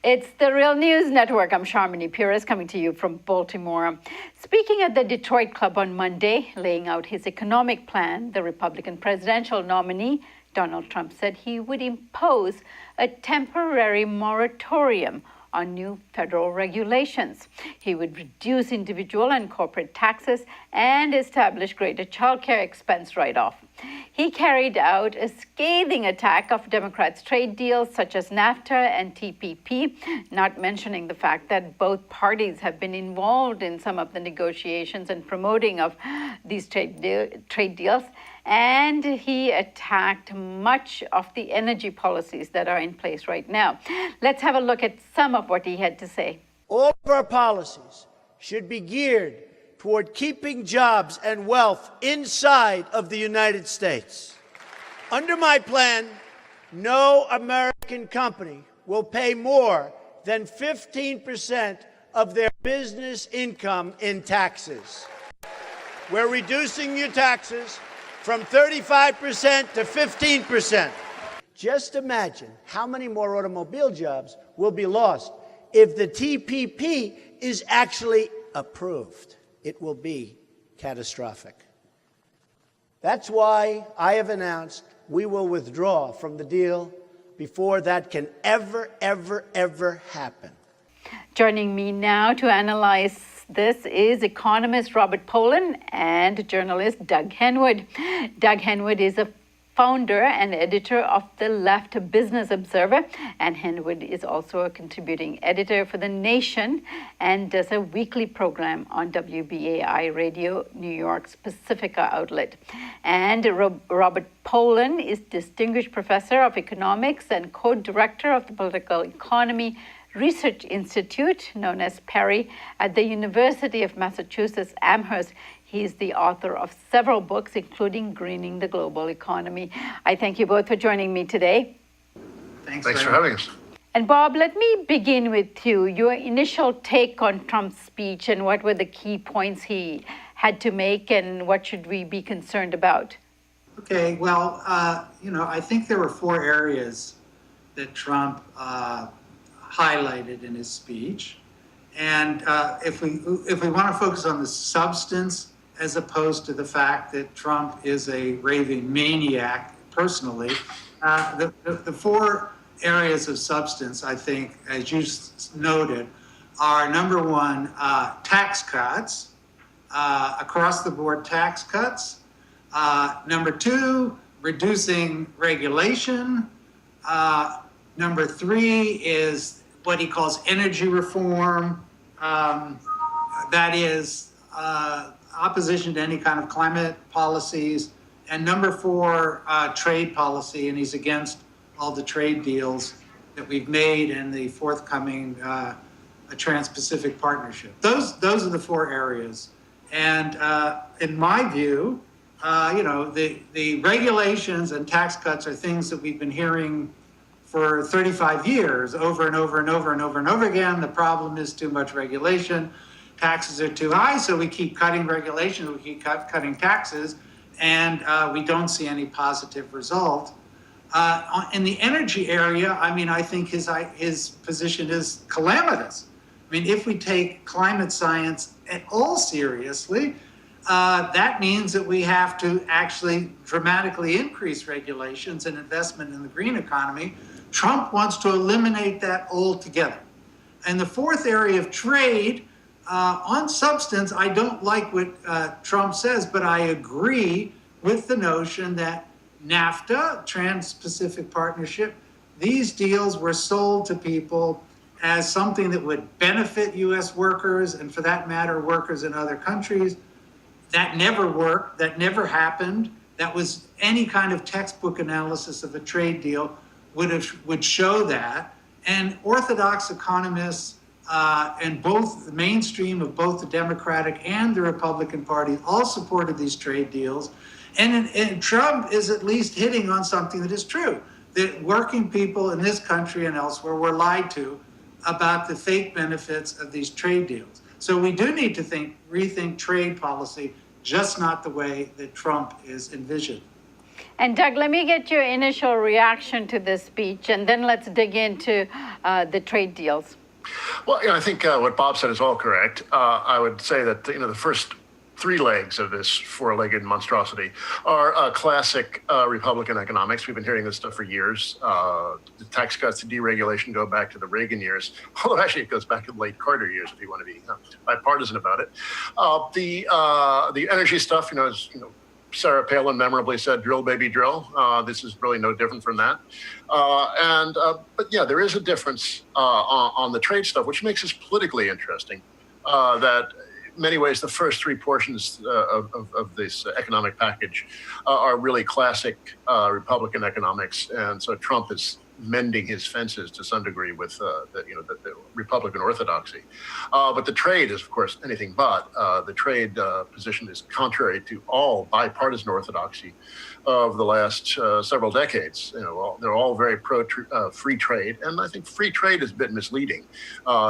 It's the Real News Network. I'm Sharmini Pires coming to you from Baltimore. Speaking at the Detroit Club on Monday, laying out his economic plan, the Republican presidential nominee, Donald Trump, said he would impose a temporary moratorium on new federal regulations. He would reduce individual and corporate taxes and establish greater childcare expense write-off. He carried out a scathing attack of Democrats' trade deals such as NAFTA and TPP, not mentioning the fact that both parties have been involved in some of the negotiations and promoting of these trade deals. And he attacked much of the energy policies that are in place right now. Let's have a look at some of what he had to say. All of our policies should be geared toward keeping jobs and wealth inside of the United States. Under my plan, no American company will pay more than 15% of their business income in taxes. We're reducing your taxes from 35% to 15%. Just imagine how many more automobile jobs will be lost if the TPP is actually approved. It will be catastrophic. That's why I have announced we will withdraw from the deal before that can ever happen. Joining me now to analyze this is economist Robert Pollin and journalist Doug Henwood. Doug Henwood is a founder and editor of the Left Business Observer, and Henwood is also a contributing editor for The Nation and does a weekly program on WBAI Radio, New York's Pacifica outlet. And Robert Pollin is Distinguished Professor of Economics and co-director of the Political Economy Research Institute, known as PERI, at the University of Massachusetts Amherst. He is the author of several books, including Greening the Global Economy. I thank you both for joining me today. Thanks for having us. And Bob, let me begin with you. Your initial take on Trump's speech and what were the key points he had to make and what should we be concerned about? Okay, well, I think there were four areas that Trump highlighted in his speech. And if we want to focus on the substance as opposed to the fact that Trump is a raving maniac personally, the four areas of substance, I think, as you noted, are number one, tax cuts, across the board tax cuts. Number two, reducing regulation. Number three is what he calls energy reform. That is opposition to any kind of climate policies. And number four, trade policy, and he's against all the trade deals that we've made and the forthcoming Trans-Pacific Partnership. Those are the four areas. And in my view, the regulations and tax cuts are things that we've been hearing for 35 years, over and over and over and over and over again. The problem is too much regulation. Taxes are too high, so we keep cutting regulation, we keep cutting taxes, and we don't see any positive result. In the energy area, I think his position is calamitous. If we take climate science at all seriously, that means that we have to actually dramatically increase regulations and investment in the green economy. Trump wants to eliminate that altogether. And the fourth area of trade, on substance, I don't like what Trump says, but I agree with the notion that NAFTA, Trans-Pacific Partnership, these deals were sold to people as something that would benefit U.S. workers and, for that matter, workers in other countries. That never worked. That never happened. That was any kind of textbook analysis of a trade deal would show that. And orthodox economists and both the mainstream of both the Democratic and the Republican Party all supported these trade deals. And Trump is at least hitting on something that is true, that working people in this country and elsewhere were lied to about the fake benefits of these trade deals. So we do need to rethink trade policy, just not the way that Trump is envisioned. And Doug, let me get your initial reaction to this speech, and then let's dig into the trade deals. Well, I think what Bob said is all correct. I would say that the first three legs of this four-legged monstrosity are classic Republican economics. We've been hearing this stuff for years. The tax cuts and deregulation go back to the Reagan years, although actually it goes back to the late Carter years if you want to be bipartisan about it. The energy stuff, Sarah Palin memorably said, "Drill, baby, drill." This is really no different from that. But yeah, there is a difference on the trade stuff, which makes this politically interesting. That in many ways, the first three portions of this economic package are really classic Republican economics. And so Trump is mending his fences to some degree with the Republican orthodoxy. But the trade is, of course, anything but. The trade position is contrary to all bipartisan orthodoxy of the last several decades. They're all very pro free trade, and I think free trade is a bit misleading.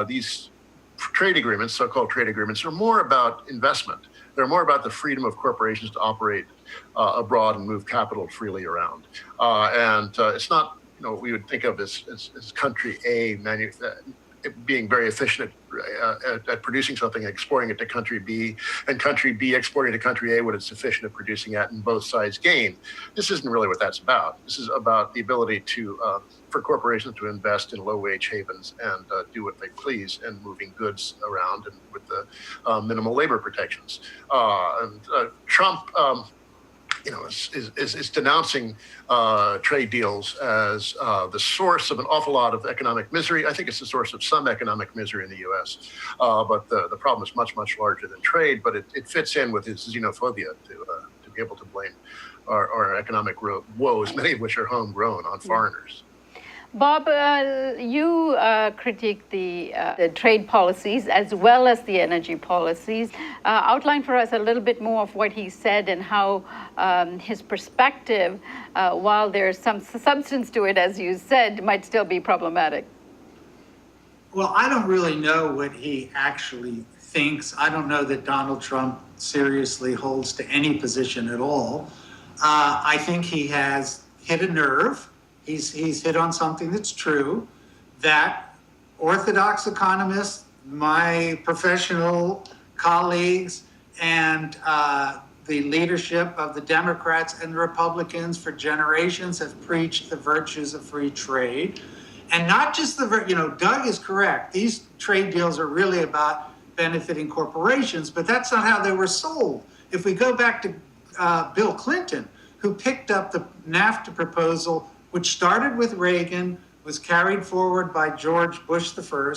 These trade agreements, so-called trade agreements, are more about investment. They're more about the freedom of corporations to operate abroad and move capital freely around. It's not what we would think of as country A being very efficient at producing something and exporting it to country B, and country B exporting to country A what it's efficient at producing at, and both sides gain. This isn't really what that's about. This is about the ability for corporations to invest in low-wage havens and do what they please, and moving goods around and with the minimal labor protections. Trump is denouncing trade deals as the source of an awful lot of economic misery. I think it's the source of some economic misery in the U.S., but the problem is much, much larger than trade, but it fits in with his xenophobia to be able to blame our economic woes, many of which are homegrown, on foreigners. Bob, you critique the trade policies as well as the energy policies. Outline for us a little bit more of what he said and how his perspective, while there's some substance to it, as you said, might still be problematic. Well, I don't really know what he actually thinks. I don't know that Donald Trump seriously holds to any position at all. I think he has hit a nerve. He's hit on something that's true, that orthodox economists, my professional colleagues, and the leadership of the Democrats and the Republicans for generations have preached the virtues of free trade. And not just Doug is correct. These trade deals are really about benefiting corporations, but that's not how they were sold. If we go back to Bill Clinton, who picked up the NAFTA proposal, which started with Reagan, was carried forward by George Bush I,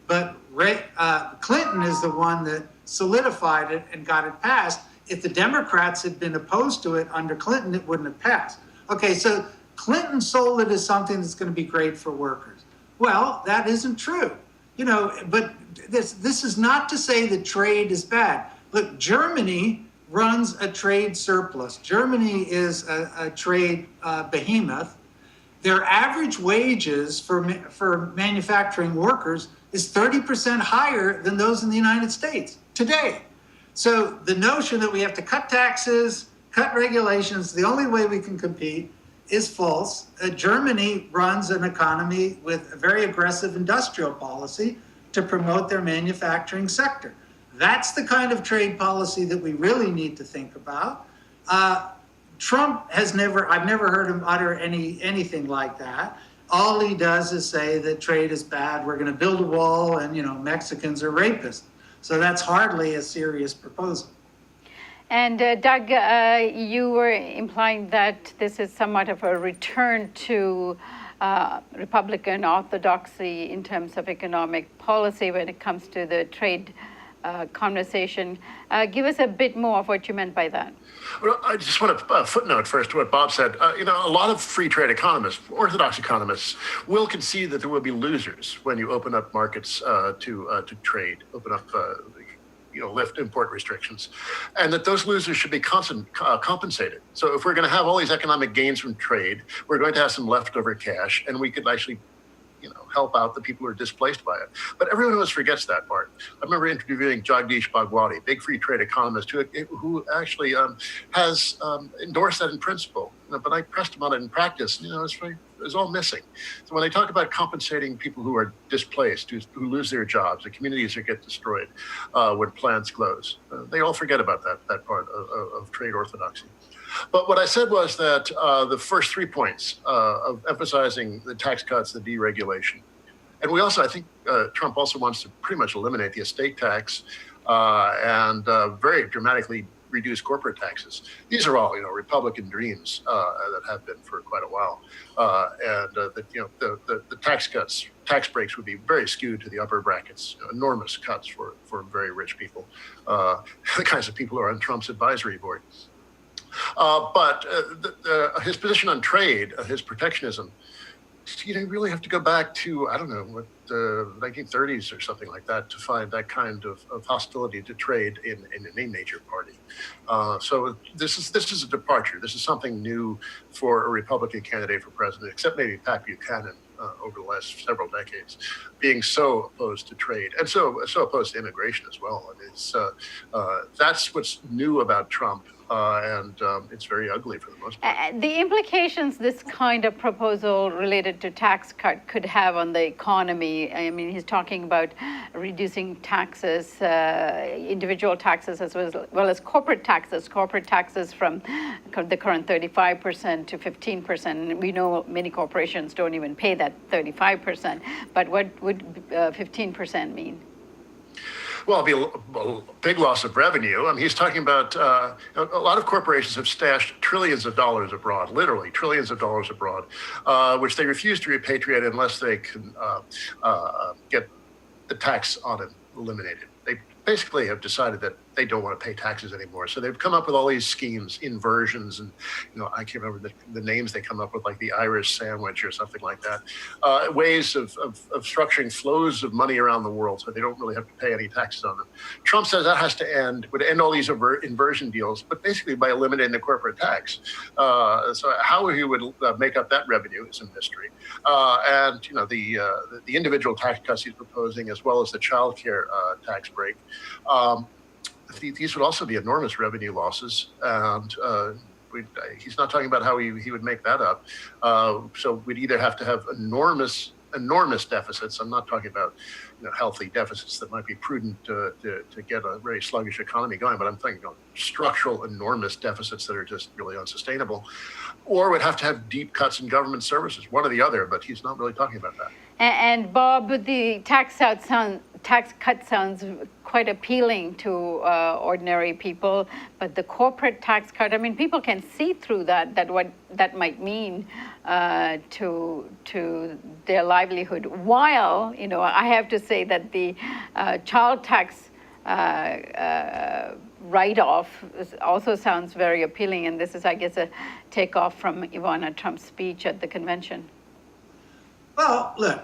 but Clinton is the one that solidified it and got it passed. If the Democrats had been opposed to it under Clinton, it wouldn't have passed. Okay, so Clinton sold it as something that's going to be great for workers. Well, that isn't true. But this is not to say that trade is bad. Look, Germany runs a trade surplus. Germany is a trade behemoth. Their average wages for manufacturing workers is 30% higher than those in the United States today. So the notion that we have to cut taxes, cut regulations, the only way we can compete is false. Germany runs an economy with a very aggressive industrial policy to promote their manufacturing sector. That's the kind of trade policy that we really need to think about. Trump I've never heard him utter anything like that. All he does is say that trade is bad, we're going to build a wall, and Mexicans are rapists. So that's hardly a serious proposal. And Doug, you were implying that this is somewhat of a return to Republican orthodoxy in terms of economic policy when it comes to the trade conversation. Give us a bit more of what you meant by that. Well, I just want to footnote first to what Bob said. A lot of free trade economists, orthodox economists, will concede that there will be losers when you open up markets to trade, open up lift import restrictions, and that those losers should be compensated. So if we're going to have all these economic gains from trade, we're going to have some leftover cash, and we could actually help out the people who are displaced by it. But everyone always forgets that part. I remember interviewing Jagdish Bhagwati, big free trade economist, who actually has endorsed that in principle. but I pressed him on it in practice. It's all missing. So when they talk about compensating people who are displaced, who lose their jobs, the communities that get destroyed when plants close, they all forget about that part of trade orthodoxy. But what I said was that the first 3 points of emphasizing the tax cuts, the deregulation, and I think Trump also wants to pretty much eliminate the estate tax and very dramatically reduce corporate taxes. These are all, Republican dreams that have been for quite a while. The tax breaks would be very skewed to the upper brackets, enormous cuts for very rich people, the kinds of people who are on Trump's advisory board. But his position on trade, his protectionism, you really have to go back to, the 1930s or something like that to find that kind of hostility to trade in any major party. So this is a departure. This is something new for a Republican candidate for president, except maybe Pat Buchanan over the last several decades, being so opposed to trade and so opposed to immigration as well. And that's what's new about Trump. And it's very ugly for the most part. The implications this kind of proposal related to tax cut could have on the economy, I mean, he's talking about reducing taxes, individual taxes as well as corporate taxes from the current 35% to 15%. We know many corporations don't even pay that 35%, but what would 15% mean? Well, it'll be a big loss of revenue. I mean, he's talking about a lot of corporations have stashed trillions of dollars abroad, literally trillions of dollars abroad, which they refuse to repatriate unless they can get the tax on it eliminated. They basically have decided that they don't want to pay taxes anymore. So they've come up with all these schemes, inversions, and I can't remember the names they come up with, like the Irish sandwich or something like that. Ways of structuring flows of money around the world so they don't really have to pay any taxes on them. Trump says that has to end, would end all these inversion deals, but basically by eliminating the corporate tax. So how he would make up that revenue is a mystery. And the individual tax cuts he's proposing, as well as the child care tax break, these would also be enormous revenue losses, and he's not talking about how he would make that up. So we'd either have to have enormous deficits. I'm not talking about healthy deficits that might be prudent to get a very sluggish economy going, but I'm thinking structural enormous deficits that are just really unsustainable, or would have to have deep cuts in government services, one or the other, but he's not really talking about that. And Bob, the tax cut sounds quite appealing to ordinary people, but the corporate tax cut, I mean, people can see through that what that might mean to their livelihood. While, I have to say that the child tax write-off also sounds very appealing, and this is, I guess, a takeoff from Ivana Trump's speech at the convention. Well, look,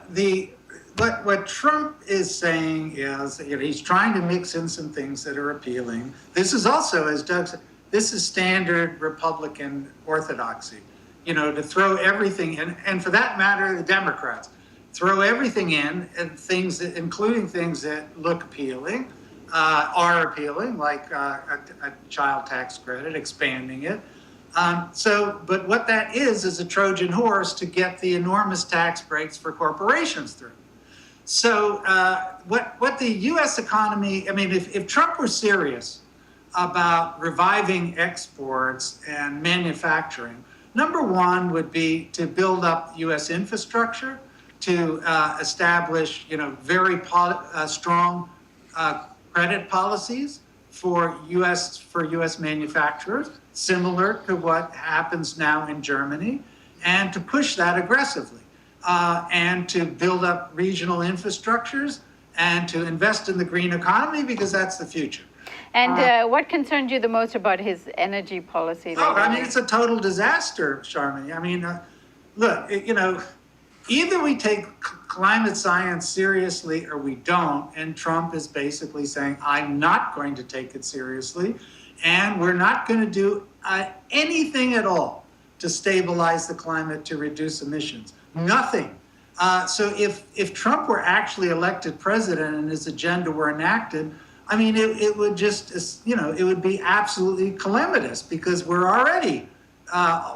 what Trump is saying is he's trying to mix in some things that are appealing. This is also, as Doug said, this is standard Republican orthodoxy, to throw everything in, and for that matter, the Democrats throw everything in, and things that, including things that look appealing, are appealing, like a child tax credit, expanding it. But what that is a Trojan horse to get the enormous tax breaks for corporations through. So what the U.S. economy, I mean, if Trump were serious about reviving exports and manufacturing, number one would be to build up U.S. infrastructure, to establish, very strong credit policies for U.S. manufacturers, similar to what happens now in Germany, and to push that aggressively, and to build up regional infrastructures and to invest in the green economy, because that's the future. And what concerned you the most about his energy policy? It's a total disaster, Sharmini. I mean, look, either we take climate science seriously or we don't, and Trump is basically saying, I'm not going to take it seriously, and we're not going to do anything at all to stabilize the climate, to reduce emissions. Nothing. So if Trump were actually elected president and his agenda were enacted, I mean, it would just, it would be absolutely calamitous, because we're already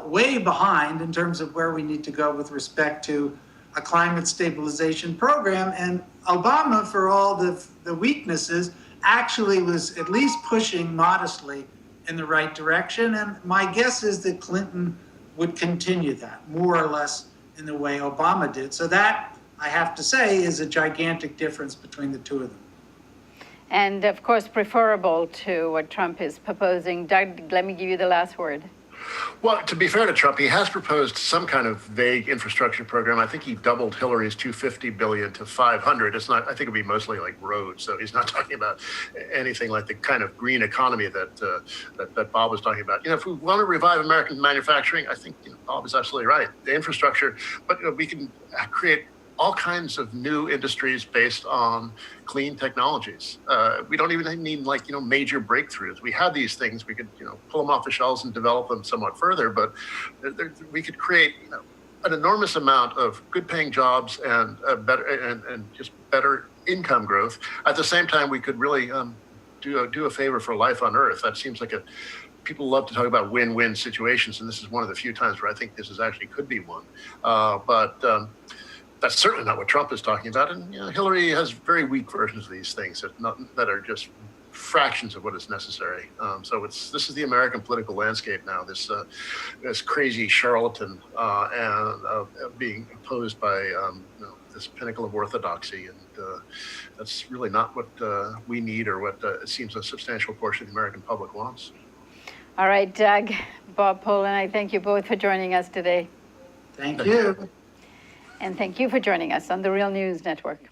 way behind in terms of where we need to go with respect to a climate stabilization program. And Obama, for all the weaknesses, actually was at least pushing modestly in the right direction. And my guess is that Clinton would continue that more or less in the way Obama did. So that, I have to say, is a gigantic difference between the two of them. And of course, preferable to what Trump is proposing. Doug, let me give you the last word. Well, to be fair to Trump, he has proposed some kind of vague infrastructure program. I think he doubled Hillary's $250 billion to $500. It's not. I think it'd be mostly like roads. So he's not talking about anything like the kind of green economy that Bob was talking about. If we want to revive American manufacturing, I think Bob is absolutely right. The infrastructure, but we can create all kinds of new industries based on clean technologies. We don't even need major breakthroughs. We have these things. We could pull them off the shelves and develop them somewhat further, but we could create an enormous amount of good-paying jobs and better and just better income growth. At the same time, we could really do a favor for life on Earth. That seems like people love to talk about win-win situations, and this is one of the few times where I think this actually could be one. But that's certainly not what Trump is talking about. And Hillary has very weak versions of these things that are just fractions of what is necessary. So this is the American political landscape now. This crazy charlatan being opposed by this pinnacle of orthodoxy, and that's really not what we need or what it seems a substantial portion of the American public wants. All right, Doug, Bob Pollin, I thank you both for joining us today. Thank you. And thank you for joining us on the Real News Network.